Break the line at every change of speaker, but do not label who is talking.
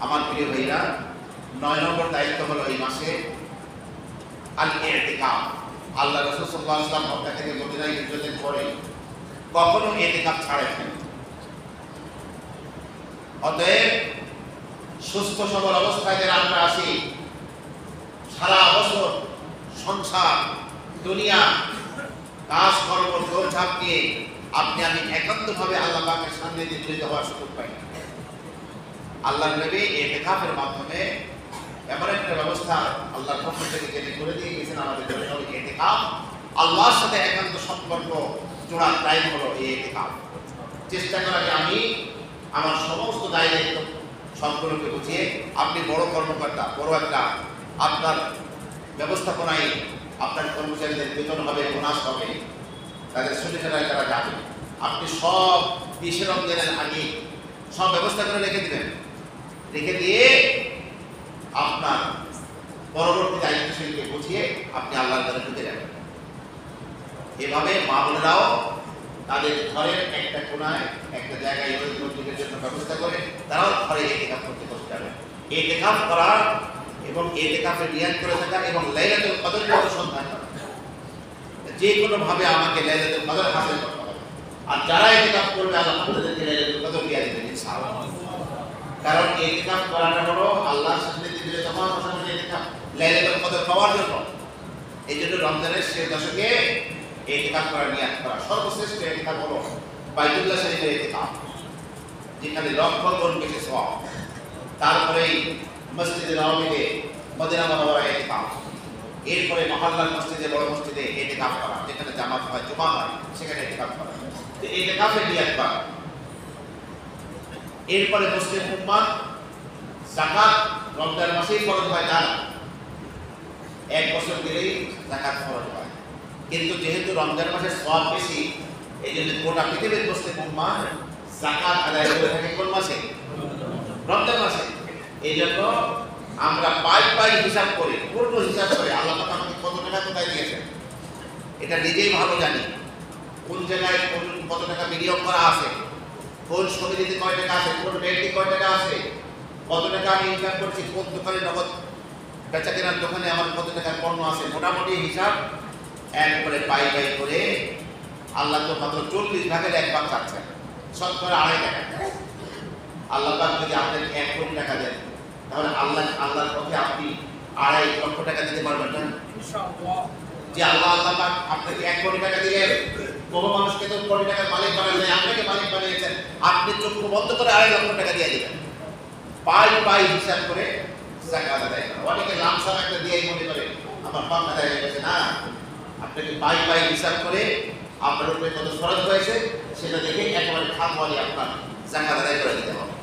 আমার প্রিয় ভাইরা, 9 নম্বর দায়িত্ব হলো এই মাসে আল ইতিকাফ। আল্লাহ রাসূল সাল্লাল্লাহু আলাইহি ওয়াসাল্লাম মক্কা থেকে মদিনায় হিজরতের পরে কখনো ইতিকাফ ছাড়েননি। অতএব সুস্থ সবল অবস্থায় যারা আমরা আছি, সারা বছর সংসার দুনিয়া কাজ কর্ম দৌড়ঝাঁপ নিয়ে আপনি আমি একান্তভাবে আল্লাহ পাকের সামনে মিলিত হওয়ার সুযোগ পাই না। আল্লাহর নবী ইতিকাফের মাধ্যমে এমন একটা ব্যবস্থা আল্লাহর পক্ষ থেকে যিনি করে দিয়ে গেছেন আমাদের জন্য, ইতিকাফ আল্লাহর সাথে একান্ত সম্পর্ক জোড়ার টাইম হলো এই ইতিকাফ। চেষ্টা করা যে আমি আমার সমস্ত দায়িত্ব সম্পর্কে বুঝিয়ে, আপনি বড় কর্মকর্তা, বড় একটা আপনার ব্যবস্থাপনায় আপনার কর্মচারীদের বেতন হবে, বোনাস হবে, তাদের ছুটি ছাড়ায় তারা যাবে, আপনি সব 20 রমজানের আগে সব ব্যবস্থা করে রেখে দিবেন। রেখে দিয়ে আপনার পরবর্তী দায়িত্বশীলকে বুঝিয়ে আপনি আল্লাহর ঘরে ঢুকে যাবেন। এভাবে মা বোনেরাও তাদের ঘরের একটা কোনায় একটা জায়গায় ইবাদতের জন্য ব্যবস্থা করে তারাও ঘরে ইতিকাফ করতে বসে যাবে। ইতিকাফ করা এবং ইতিকাফের নিয়ত করে থাকা এবং লাইলাতুল কদরের অনুসন্ধান করা, যে কোনো ভাবে আমাকে লাইলাতুল কদর হাসিল করতে হবে। আর যারা ইতিকাফ করবে আল্লাহ তাদেরকে লাইলাতুল কদর দিয়ে দিবেন ইনশাআল্লাহ। কারণ ইতিকাফ করাটা হলো আল্লাহর সাথে দিলে তখন সাথে ইতিকাফ লাইলাতুল কদর পাওয়ার জন্য। এই জন্য রমজানের শেষ দশকে ইতিকাফ করার নিয়ত করা। সর্বশ্রেষ্ঠ ইতিকাফ হলো বাইতুল্লাহ শরীফের ইতিকাফ, যেখানে লক্ষ গুণ বেশি সওয়াব। তারপরেই মসজিদে নববীতে মদিনা মুনাওয়ারায় ইতিকাফ, এরপরে মহল্লার মসজিদে বড় মসজিদে ইতিকাফ করা, যেখানে জামাত হয়, জুমা হয়, সেখানে ইতিকাফ করা। তো ইতিকাফের নিয়ত করা। এরপরে মুসলিম উম্মাহ যাকাত রমজান মাসেই ফরজ হয়, তা না, 1 বছর গেলেই যাকাত ফরজ হয়। কিন্তু যেহেতু রমজান মাসের সওয়াব বেশি, এই জন্য গোটা পৃথিবীর মুসলিম উম্মাহ যাকাত আদায় করে থাকে কোন মাসে? রমজান মাসে। এই জন্য আমরা পাই হিসাব করে, পূর্ণ হিসাব করে আল্লাহ পাক আমাকে কত টাকা কোথায় দিয়েছেন এটা নিজেই ভালো জানি। কোন জায়গায় কত টাকা বিনিয়োগ করা আছে, কোন সমিতিতে কয় টাকা আছে, কোন ব্যাংকে কয় টাকা আছে, কত টাকা আমি ইনকাম করছি, কোন দোকানে নগদ বেচা কেনার দোকানে আমার কত টাকার পণ্য আছে, মোটামুটি হিসাব একবারে পাই করে আল্লাহ তো মাত্র 40 ভাগের 1 ভাগ চাচ্ছেন, শতকরা 2.5 টাকা। আল্লাহ পাক যদি আপনাকে 1 কোটি টাকা দেন, তাহলে আল্লাহর পথে আপনি 2.5 লক্ষ টাকা দিতে পারবেন না ইনশাআল্লাহ। যে আল্লাহ পাক আপনাকে 1 কোটি টাকা দিলেন, বহু মানুষকে তো কোটি টাকার মালিক বানালেন, আপনাকে মালিক বানিয়েছেন, আপনি চক্ষু বন্ধ করে 2.5 লক্ষ টাকা দিয়ে দিবেন। পাই হিসাব করে যাকাত আদায় করা। অনেকে লামসাম একটা দিয়েই মনে করে আমার পাপ আদায় হয়ে গেছে। না, আপনাকে পাই হিসাব করে আপনার উপরে কত খরচ হয়েছে সেটা দেখে একেবারে খামওয়ালি আপনার যাকাত আদায় করে দিতে হবে।